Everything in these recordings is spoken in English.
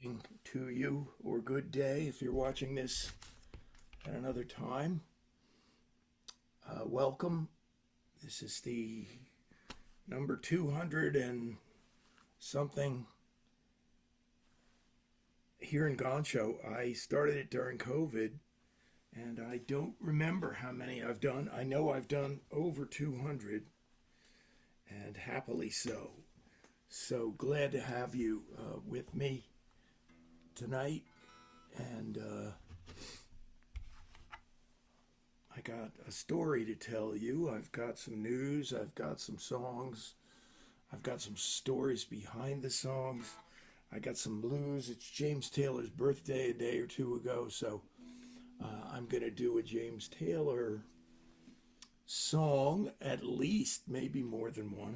evening to you, or good day if you're watching this at another time. Welcome. This is the number 200 and something here in Goncho. I started it during COVID, and I don't remember how many I've done. I know I've done over 200, and happily so. So glad to have you with me tonight, and I got a story to tell you. I've got some news, I've got some songs, I've got some stories behind the songs, I got some blues. It's James Taylor's birthday a day or two ago, so I'm gonna do a James Taylor song, at least, maybe more than one.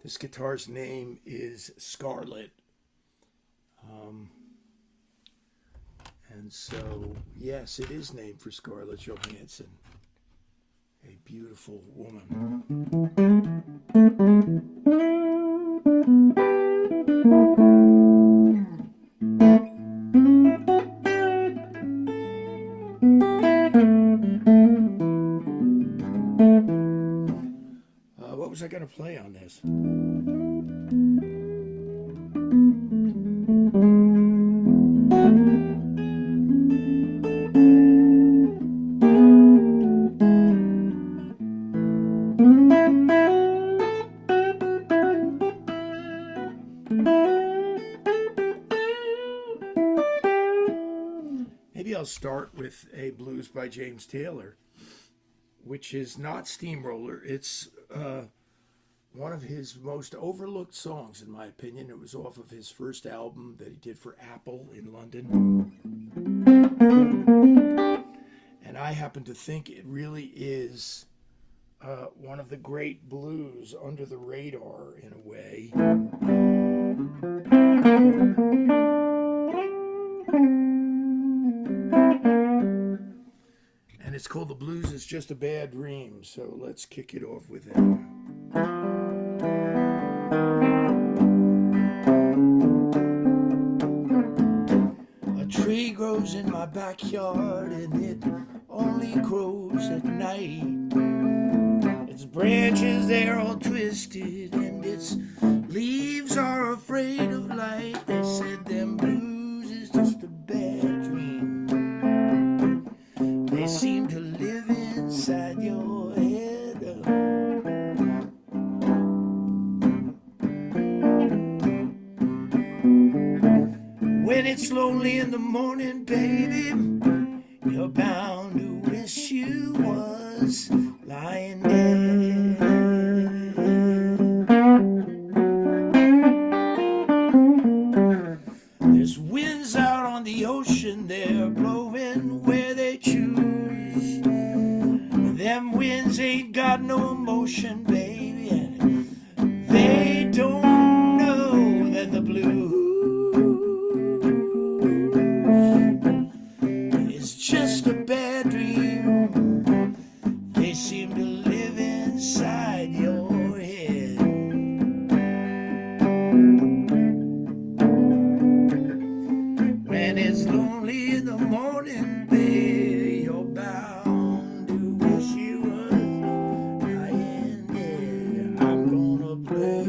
This guitar's name is Scarlett. And so, yes, it is named for Scarlett Johansson, a beautiful woman. What was I going to play on this? Maybe I'll start with a blues by James Taylor, which is not Steamroller. It's one of his most overlooked songs, in my opinion. It was off of his first album that he did for Apple in London. And I happen to think it really is one of the great blues under the radar, in a way. And it's called The Blues Is Just a Bad Dream, so let's kick it off with it. A tree grows in my backyard and it only grows at night. Its branches, they're all twisted and its leaves are afraid of light. They said them blues is just a bad dream. They seem to live inside your head. When it's lonely in the morning, baby, you're bound to wish you was lying dead. There's winds out on the ocean, they're blowing where they choose. Them winds ain't got no emotion, baby, and they don't know that the blues is just a bad dream. They seem to live inside your head. When it's lonely in the morning, baby, you're bound to wish you was lying dead. I'm gonna play.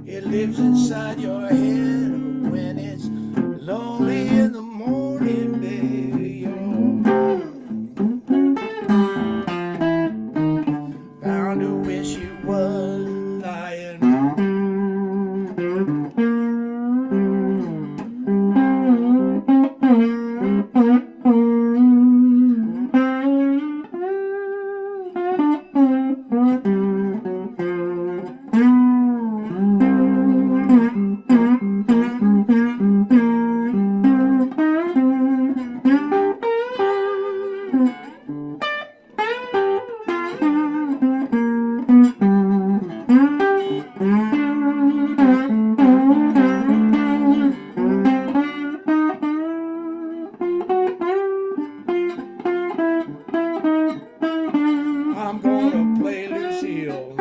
It lives inside your head when it's lonely in the morning, baby. You're bound to wish you was lying. I'm gonna play Lucille.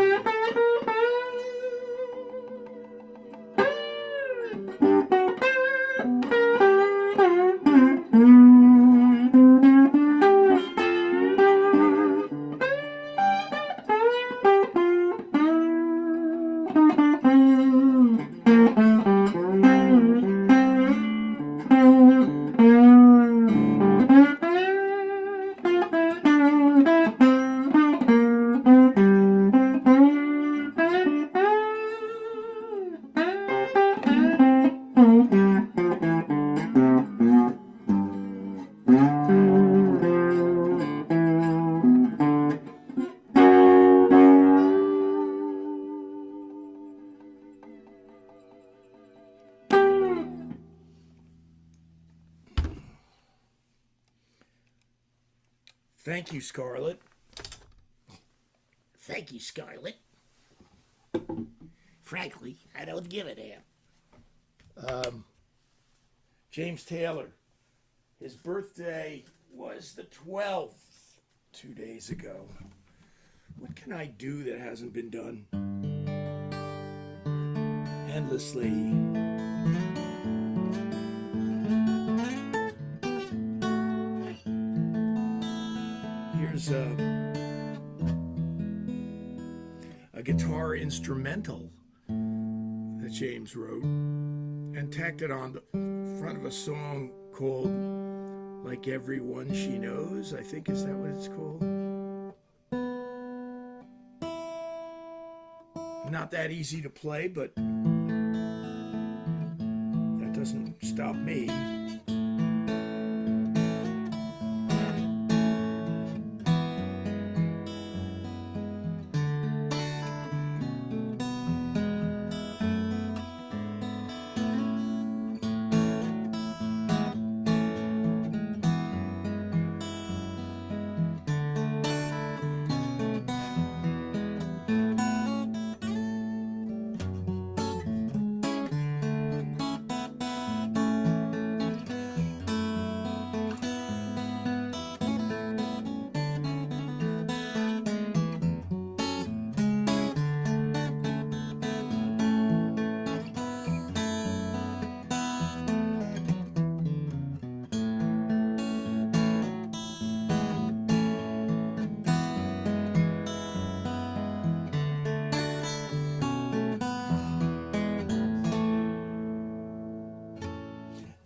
Thank you, Scarlett. Thank you, Scarlett. Frankly, I don't give a damn. James Taylor. His birthday was the 12th, 2 days ago. What can I do that hasn't been done? Endlessly. Here's a guitar instrumental that James wrote and tacked it on the front of a song called Like Everyone She Knows, I think. Is that what it's called? Not that easy to play, but that doesn't stop me.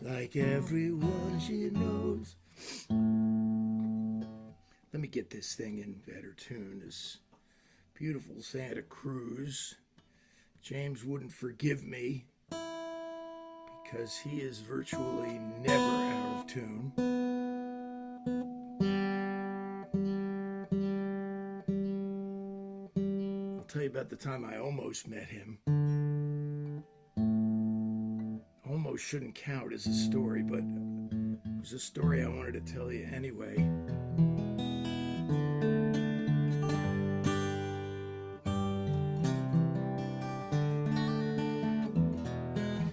Like everyone she knows. Let me get this thing in better tune. This beautiful Santa Cruz. James wouldn't forgive me because he is virtually never out of tune. I'll tell you about the time I almost met him. Almost shouldn't count as a story, but it was a story I wanted to tell you anyway.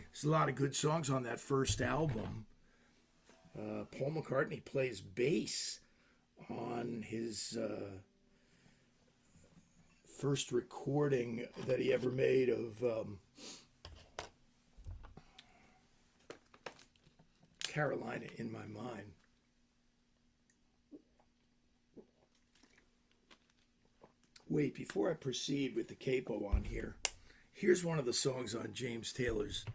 There's a lot of good songs on that first album. Paul McCartney plays bass on his first recording that he ever made of Carolina in My Mind. Wait, before I proceed with the capo on here, here's one of the songs on James Taylor's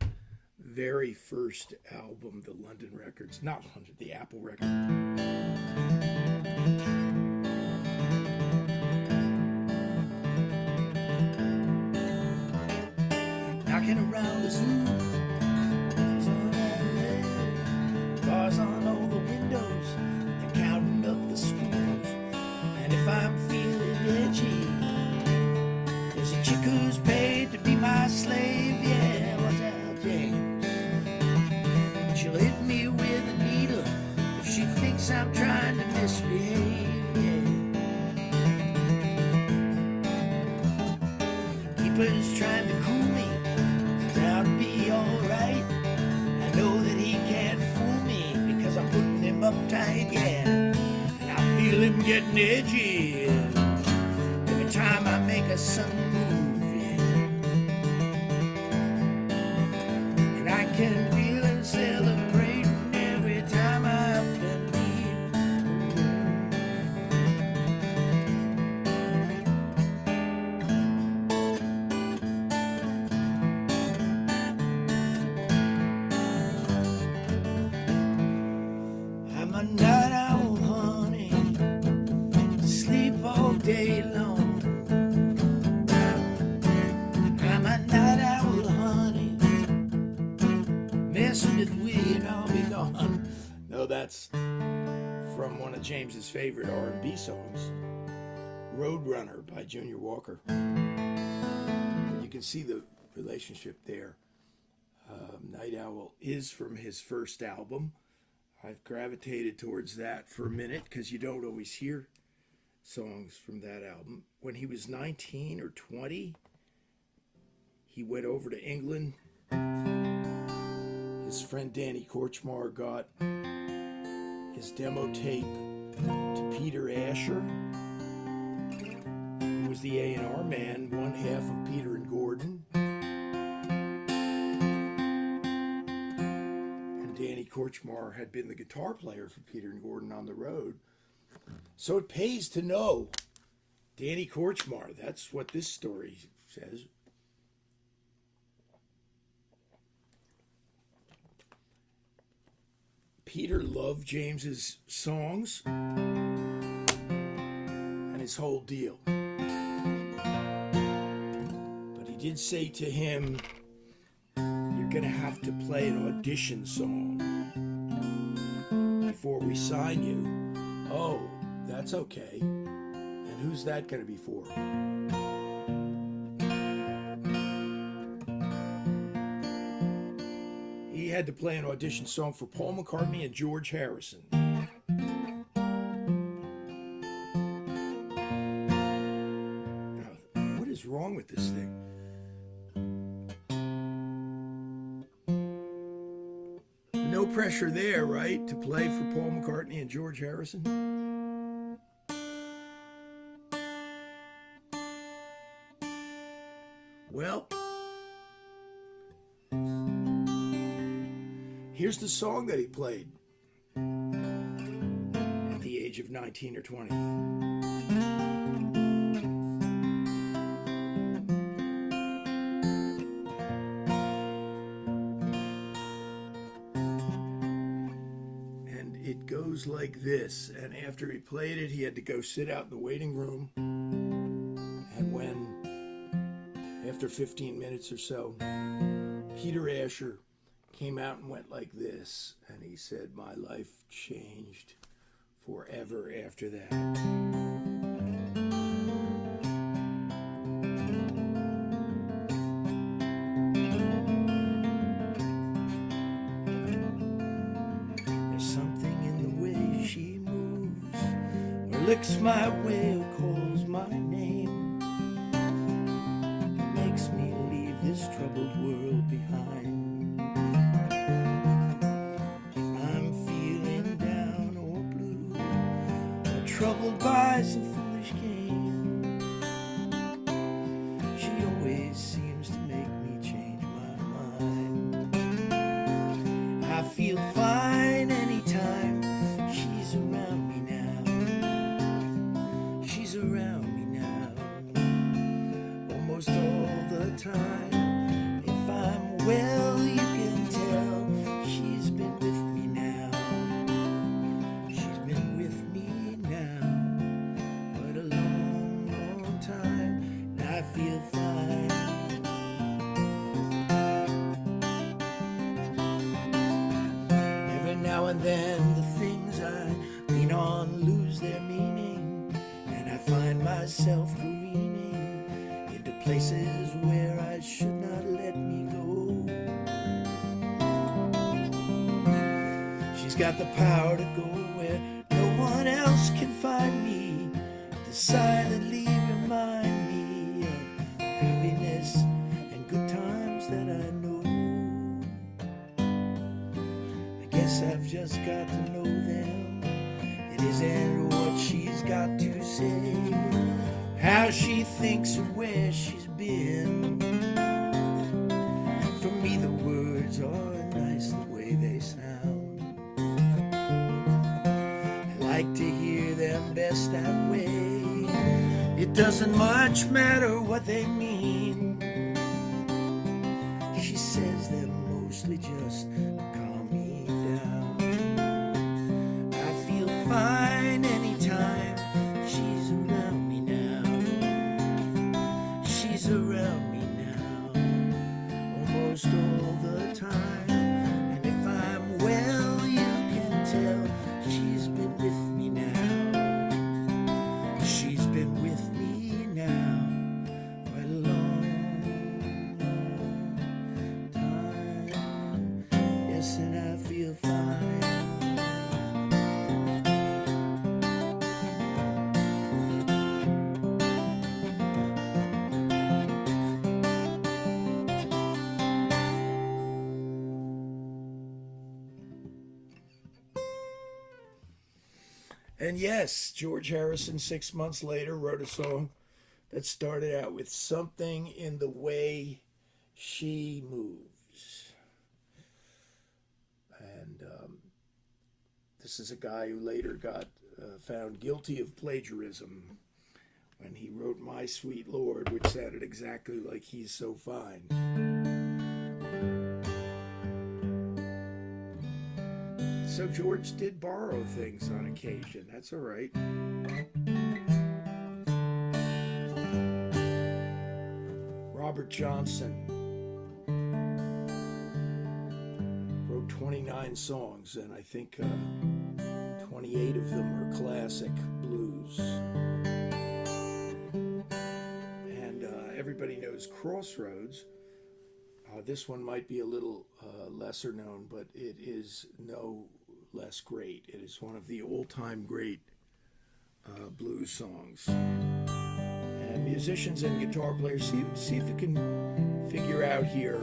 very first album, the London Records, not London, the Apple record. Knocking around the zoo, bars on all the windows, and counting up the screws. And if I'm feeling edgy, there's a chick who's paid to be my slave. Yeah, watch out, James. She'll hit me with a needle if she thinks I'm trying to misbehave. Yeah. Keeper's trying to cool me, I'll be alright. I know that he can't fool me because I'm putting him uptight, yeah. And I feel him getting edgy every time I make a sudden move, yeah. And I can feel him celebrating every time I up and I'm a night owl, honey, sleep all day long. I'm a night owl, honey, messing with weed, I'll be gone. No, that's from one of James's favorite R&B songs, Roadrunner by Junior Walker. And you can see the relationship there. Night Owl is from his first album. I've gravitated towards that for a minute because you don't always hear songs from that album. When he was 19 or 20, he went over to England. His friend Danny Korchmar got his demo tape to Peter Asher, who was the A&R man, one half of Peter and Gordon. Danny Korchmar had been the guitar player for Peter and Gordon on the road. So it pays to know Danny Korchmar. That's what this story says. Peter loved James's songs and his whole deal. But he did say to him, "You're going to have to play an audition song before we sign you." "Oh, that's okay. And who's that going to be for?" He had to play an audition song for Paul McCartney and George Harrison. Now, what is wrong with this thing? No pressure there, right, to play for Paul McCartney and George Harrison? Well, here's the song that he played at the age of 19 or 20. It goes like this, and after he played it, he had to go sit out in the waiting room, and when, after 15 minutes or so, Peter Asher came out and went like this, and he said, "My life changed forever after that." Licks my way or calls my name. It makes me leave this troubled world behind. If I'm feeling down or blue, or troubled by some foolish game, she always seems to make me change my mind. I feel fine anytime she's around me now. She's around me now. time. If I'm well, you can tell she's been with me now. She's been with me now, but a long, long time, and I feel fine. Every now and then the things I lean on lose their meaning, and I find myself careening into places where I should not let me go. She's got the power to go where no one else can find me, to silently remind me of happiness and good times that I know. I guess I've just got to know them. It isn't what she's got to say, how she thinks or where she's been. For me the words are nice the way they sound. I like to hear them best that way. It doesn't much matter what they mean. She says them mostly just to calm me down. I feel fine anytime she's around me now. She's around me now almost all the time. And if I'm well, you can tell she's been with me now. She's been with me now quite a long, long time. Yes, and I feel fine. And yes, George Harrison 6 months later wrote a song that started out with something in the way she moves. And this is a guy who later got found guilty of plagiarism when he wrote My Sweet Lord, which sounded exactly like He's So Fine. So George did borrow things on occasion. That's all right. Robert Johnson wrote 29 songs, and I think 28 of them are classic blues. And everybody knows Crossroads. This one might be a little lesser known, but it is no less great. It is one of the all-time great blues songs. And musicians and guitar players, see if you can figure out here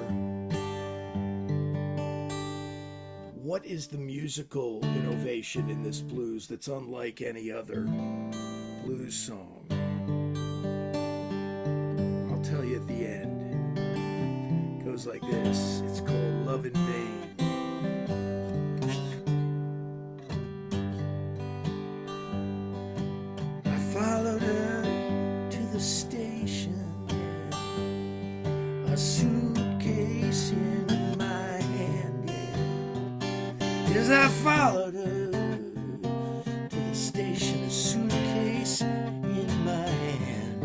what is the musical innovation in this blues that's unlike any other blues song. I'll tell you at the end. It goes like this. It's called Love in Vain. Followed her to the station, a suitcase in my hand, yeah. As I followed her to the station, a suitcase in my hand.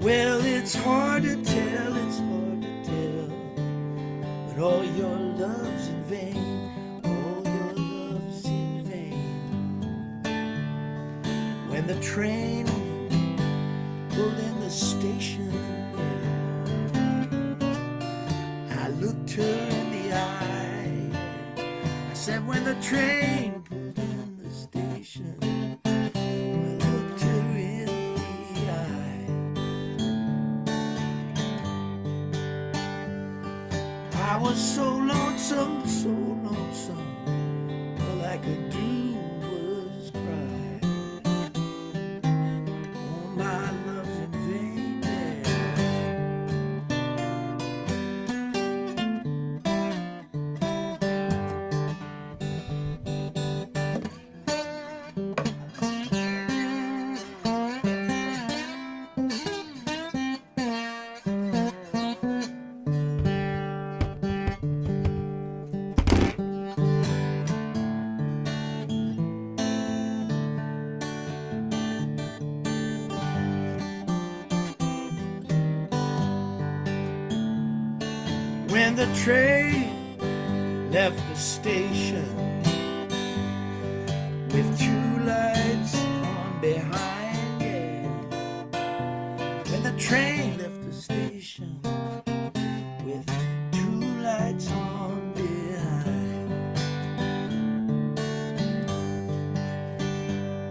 Well, it's hard to tell, but all your love's in vain. When the train pulled in the station, I looked her in the eye. I said, when the train pulled in the station, I looked her in the eye. I was so lonesome, all I could do was cry. When the train left the station with two lights on behind, yeah. When the train left the station with two lights on behind.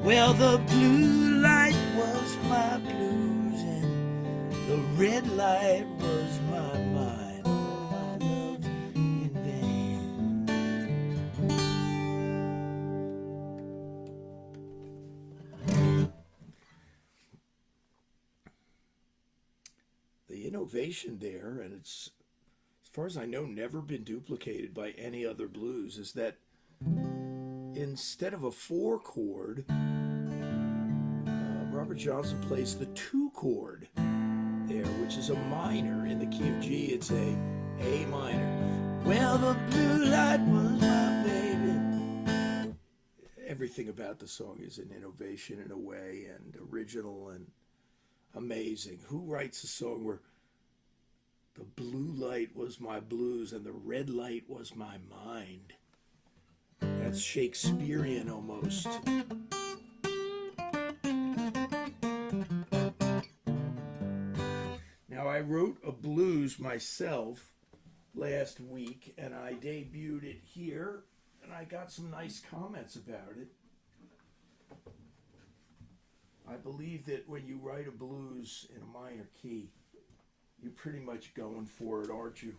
Well, the blue light was my blues and the red light was my mind. Oh, my love's in vain. The innovation there, and it's, as far as I know, never been duplicated by any other blues, is that instead of a 4-chord, Robert Johnson plays the 2-chord there, which is a minor. In the key of G, it's a minor. Well, the blue light was my baby. Everything about the song is an innovation in a way, and original and amazing. Who writes a song where the blue light was my blues and the red light was my mind? That's Shakespearean almost. Now, I wrote a blues myself last week, and I debuted it here, and I got some nice comments about it. I believe that when you write a blues in a minor key, you're pretty much going for it, aren't you?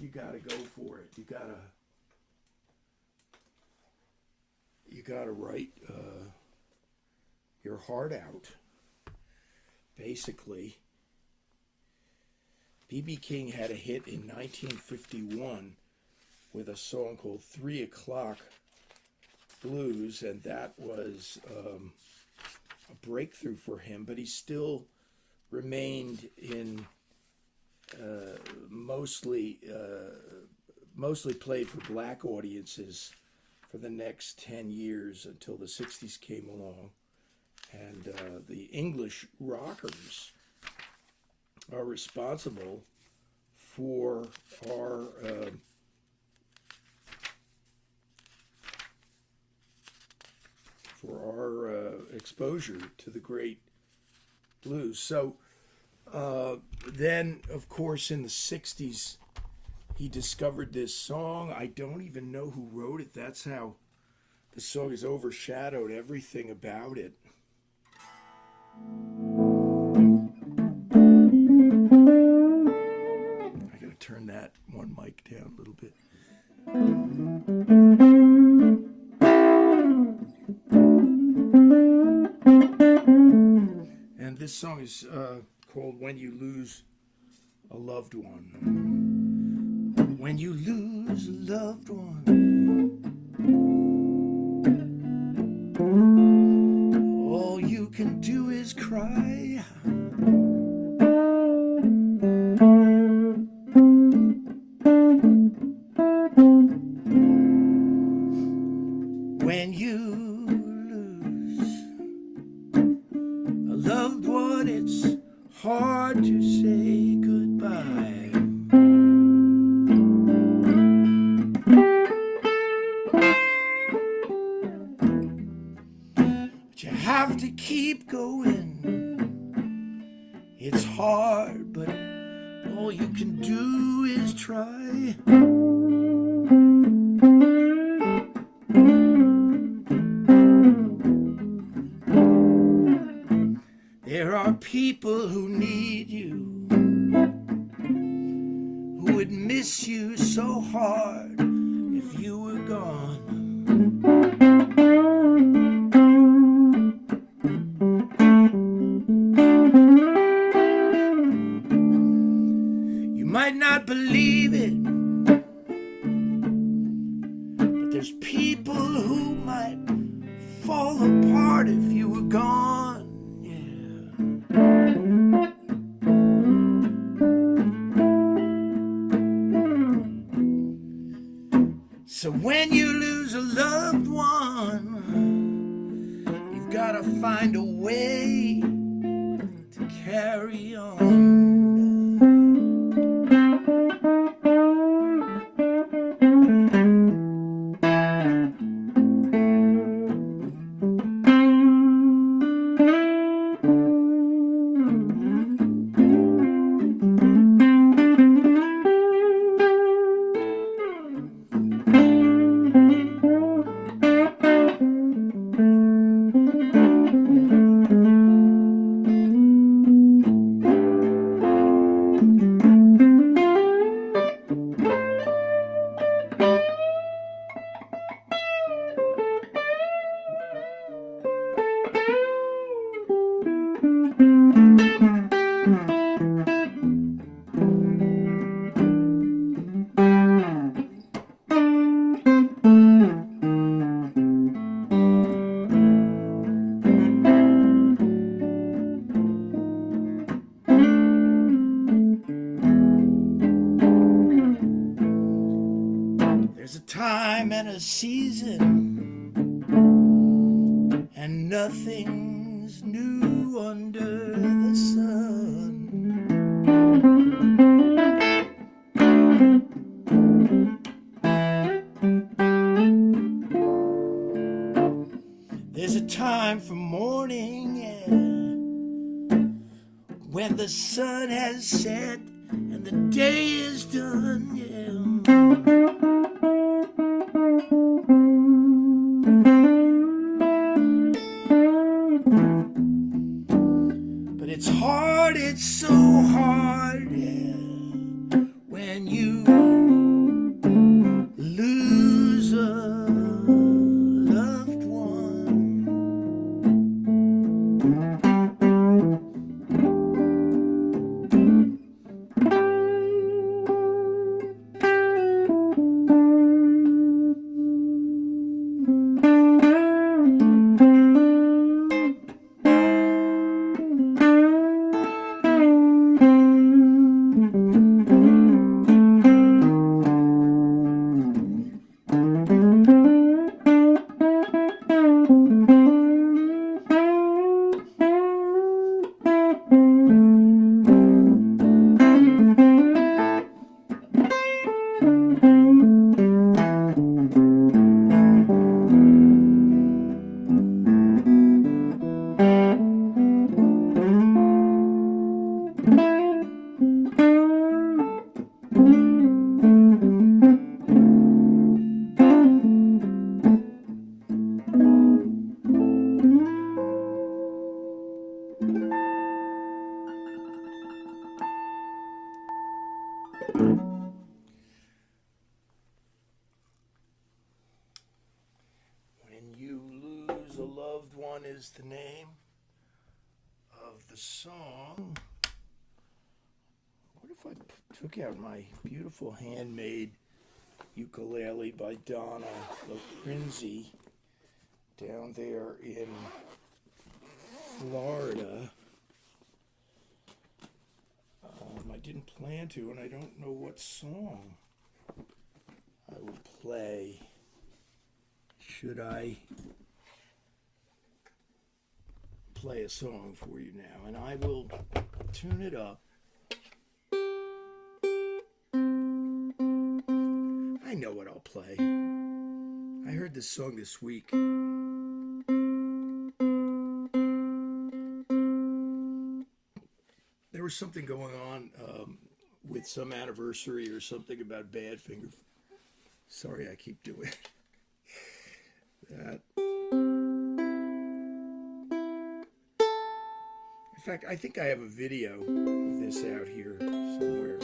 You gotta go for it. You gotta write your heart out. Basically, B.B. King had a hit in 1951 with a song called 3 O'Clock Blues, and that was a breakthrough for him, but he still remained in mostly played for black audiences for the next 10 years until the 60s came along. And the English rockers are responsible for our exposure to the great blues. So then, of course, in the 60s, he discovered this song. I don't even know who wrote it. That's how the song has overshadowed everything about it. I gotta turn that one mic down a little bit. And this song is called When You Lose a Loved One. When you lose a loved one, all you can do is cry. When you lose a loved one, it's hard to say goodbye. But you have to keep going. It's hard, but all you can do is try. There are people who need you, who would miss you so hard if you were gone. You might not believe it, but there's people who might fall apart if you were gone. So when you lose a loved one, you've got to find a way to carry on. There's a time and a season, and nothing's new under the sun. There's a time for mourning, yeah, when the sun has set and the day is done, yeah. But it's hard, it's so hard, yeah, when you lose a loved one. When You Lose a Loved One is the name of the song. What if I took out my beautiful handmade ukulele by Donna Loprinzi down there in Florida? I didn't plan to, and I don't know what song I will play. Should I play a song for you now? And I will tune it up. I know what I'll play. I heard this song this week. There was something going on with some anniversary or something about Badfinger. Sorry, I keep doing that. In fact, I think I have a video of this out here somewhere.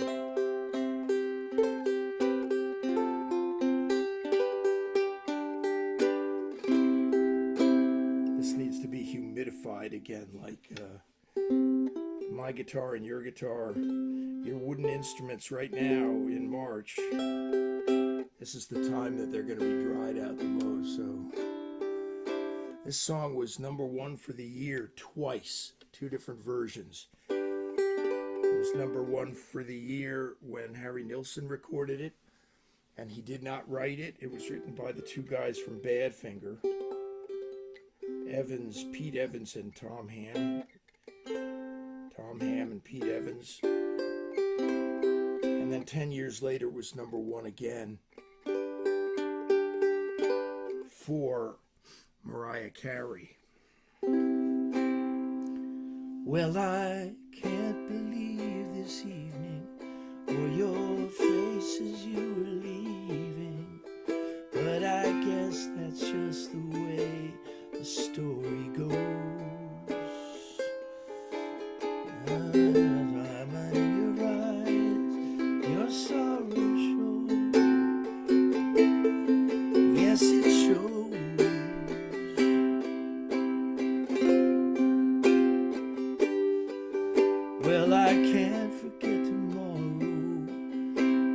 This needs to be humidified again, like my guitar and your guitar, your wooden instruments right now in March. This is the time that they're going to be dried out the most. So this song was #1 for the year twice, 2 different versions. It was #1 for the year when Harry Nilsson recorded it, and he did not write it. It was written by the 2 guys from Badfinger, Pete Evans and Tom Ham. Tom Ham and Pete Evans. And then 10 years later was number one again for Mariah Carey. Well, I can't believe this evening or your face as you were leaving, but I guess that's just the way the story goes. I'm in your eyes, your sorrow shows. Yes, it shows. Well, I can't forget tomorrow,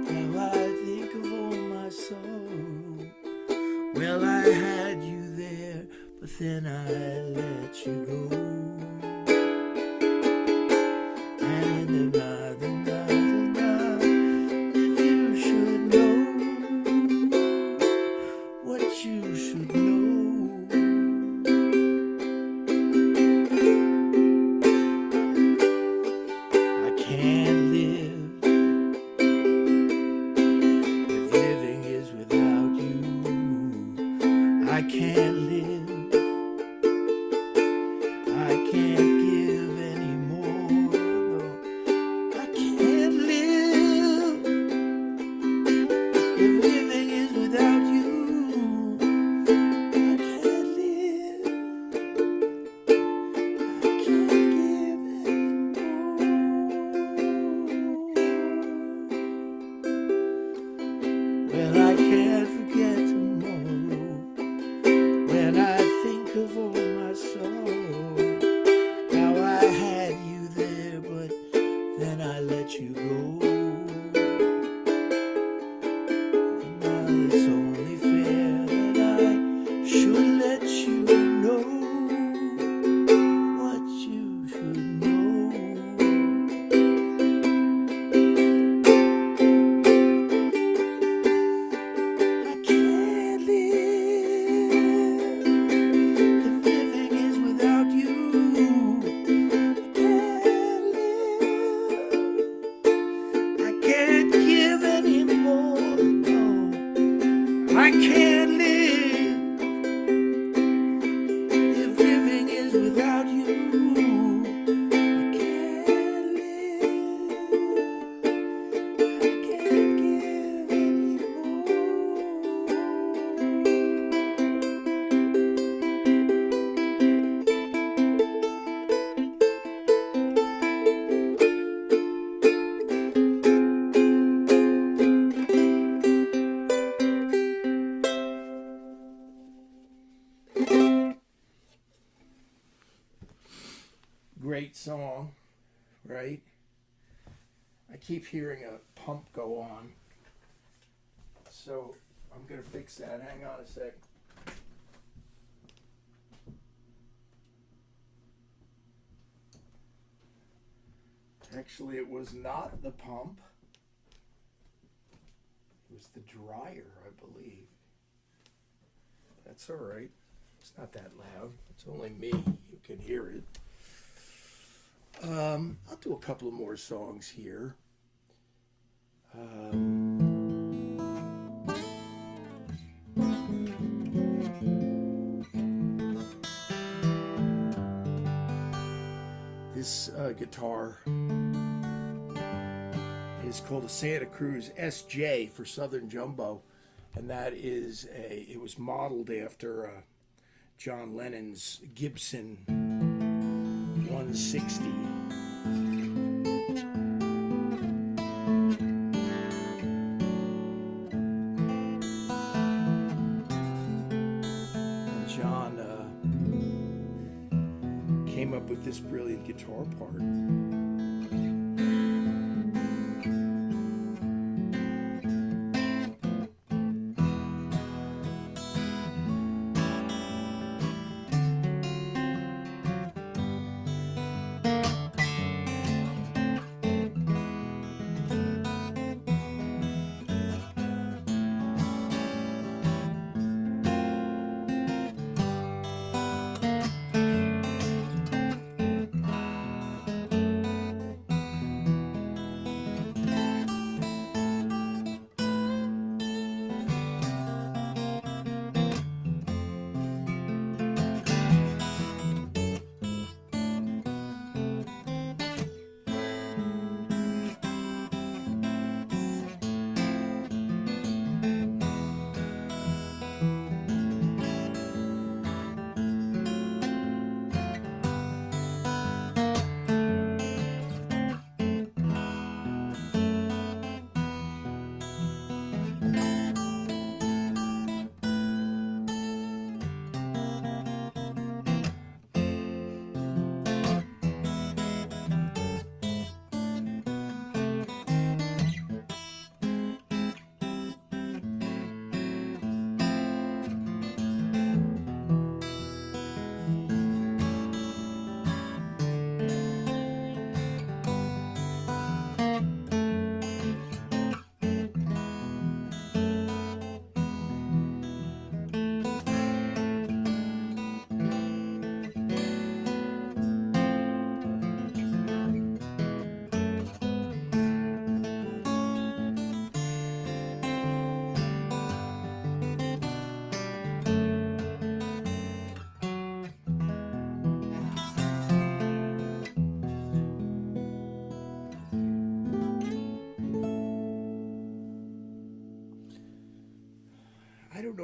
how I think of all my sorrow. Well, I had you there, but then I let you go. And if you should know what you should know. I can't live if living is without you. I can't live, I can't give anymore. No, I can't live if living is without you. I can't live, I can't give anymore. Well, I can't forget tomorrow when I think of all my sorrow, how I had you there, but then I let you go. And now it's only fair that I should let you know what you should know. I can't live if living is without you. I can't give anymore. No, I can't live if living is without you. I can't live. I can't give anymore. Great song, right? I keep hearing a pump go on, so I'm gonna fix that. Hang on a sec. Actually, it was not the pump. It was the dryer, I believe. That's all right. It's not that loud. It's only me. You can hear it. I'll do a couple of more songs here. This guitar is called a Santa Cruz SJ for Southern Jumbo, and that is it was modeled after John Lennon's Gibson 160. And John came up with this brilliant guitar part.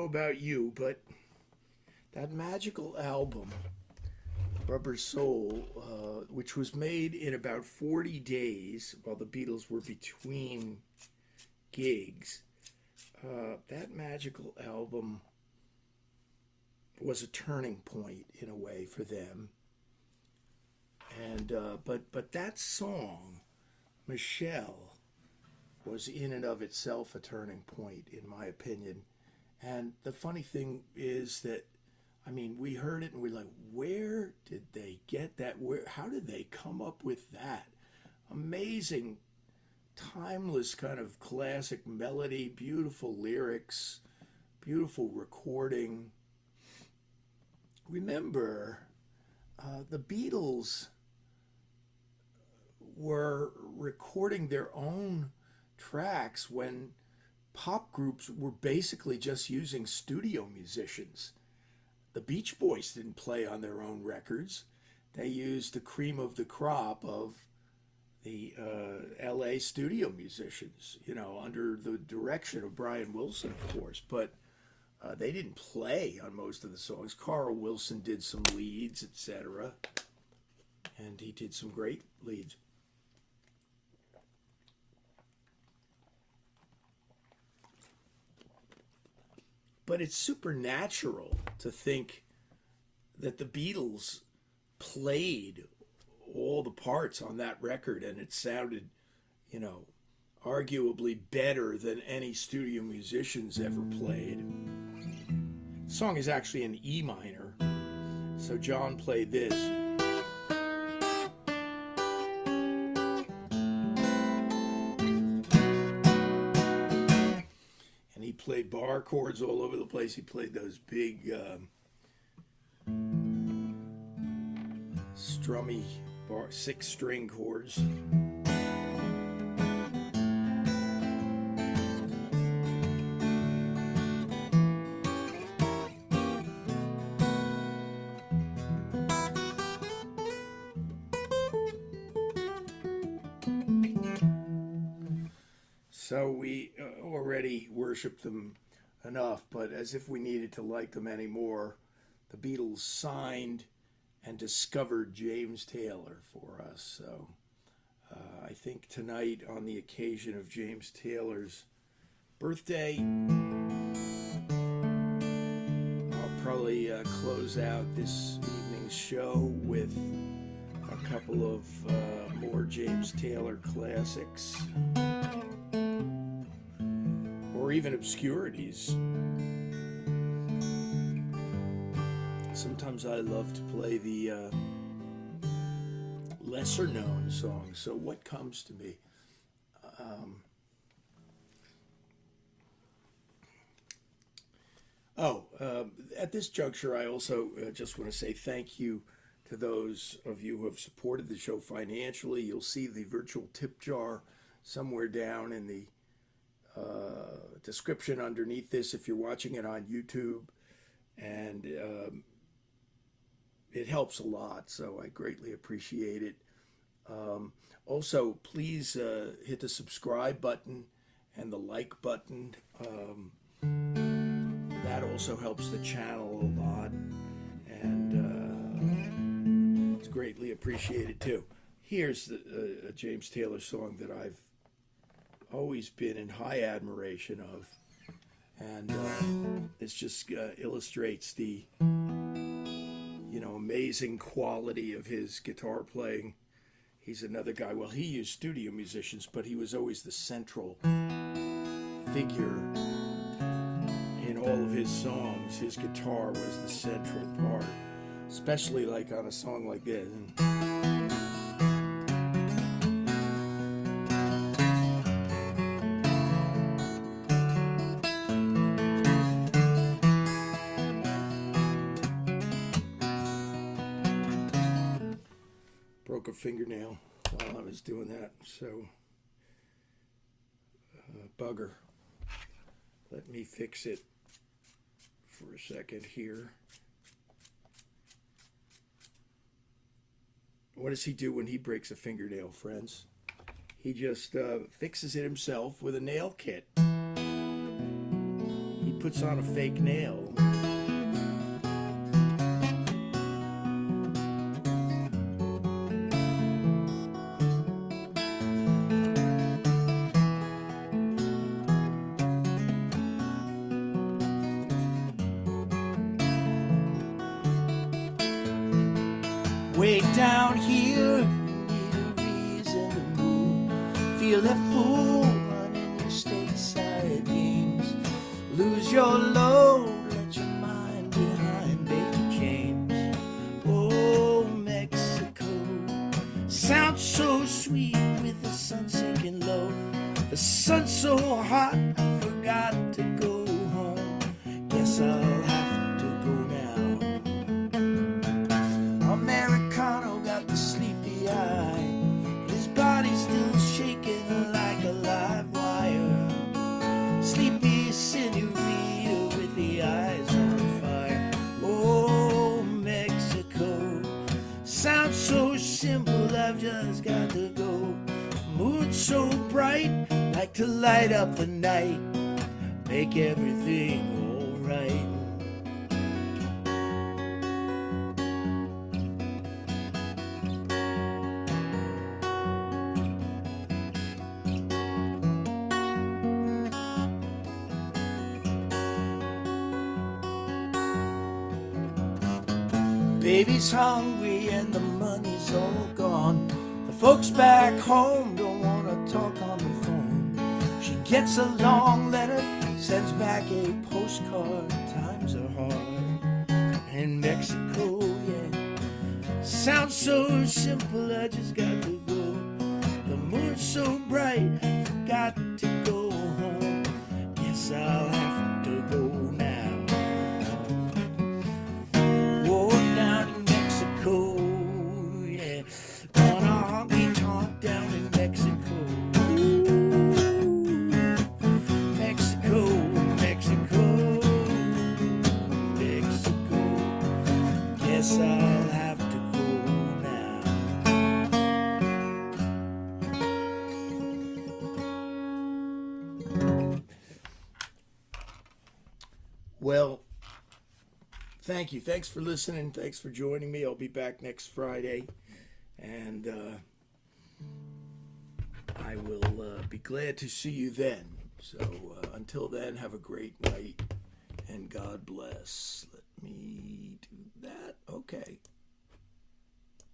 know about you, but that magical album, Rubber Soul, which was made in about 40 days while the Beatles were between gigs, that magical album was a turning point in a way for them. And but that song, Michelle, was in and of itself a turning point, in my opinion. And the funny thing is that, I mean, we heard it and we're like, where did they get that? How did they come up with that? Amazing, timeless kind of classic melody, beautiful lyrics, beautiful recording. Remember, the Beatles were recording their own tracks when pop groups were basically just using studio musicians. The Beach Boys didn't play on their own records. They used the cream of the crop of the LA studio musicians, you know, under the direction of Brian Wilson, of course. But they didn't play on most of the songs. Carl Wilson did some leads, etc. And he did some great leads. But it's supernatural to think that the Beatles played all the parts on that record and it sounded, you know, arguably better than any studio musicians ever played. The song is actually in E minor, so John played this. And he played bar chords all over the place. He played those big strummy bar, 6-string chords. So we already worship them enough, but as if we needed to like them anymore, the Beatles signed and discovered James Taylor for us. So I think tonight, on the occasion of James Taylor's birthday, I'll probably close out this evening's show with a couple of more James Taylor classics, or even obscurities. Sometimes I love to play the lesser known songs. So what comes to me? At this juncture, I also just want to say thank you to those of you who have supported the show financially. You'll see the virtual tip jar somewhere down in the description underneath this if you're watching it on YouTube, and it helps a lot, so I greatly appreciate it. Also, please hit the subscribe button and the like button. That also helps the channel a lot, and it's greatly appreciated too. Here's a James Taylor song that I've always been in high admiration of, and this just illustrates the amazing quality of his guitar playing. He's another guy, well, he used studio musicians, but he was always the central figure in all of his songs. His guitar was the central part, especially like on a song like this. Broke a fingernail while I was doing that, so bugger. Let me fix it for a second here. What does he do when he breaks a fingernail, friends? He just fixes it himself with a nail kit. He puts on a fake nail. Way down here, you need a reason to move. Feel that fool running your stateside games. Lose your load, let your mind behind Baby James. Oh, Mexico, sounds so sweet with the sun sinking low. The sun's so hot, I forgot to go home. Guess I'll have to go now. Americano got the sleepy eye. His body's still shaking like a live wire. Sleepy senorita with the eyes on fire. Oh, Mexico, sounds so simple, I've just got to go. Moon so bright, like to light up the night, make everything alright. Baby's hungry and the money's all gone. The folks back home don't want to talk on the phone. She gets a long letter, sends back a postcard. Times are hard in Mexico, yeah. Sounds so simple, I just got to go. The moon's so bright, I forgot to go home. Guess I'll have to go now. I'll have to go now. Well, thank you. Thanks for listening. Thanks for joining me. I'll be back next Friday. And I will be glad to see you then. So until then, have a great night. And God bless. Let me do that.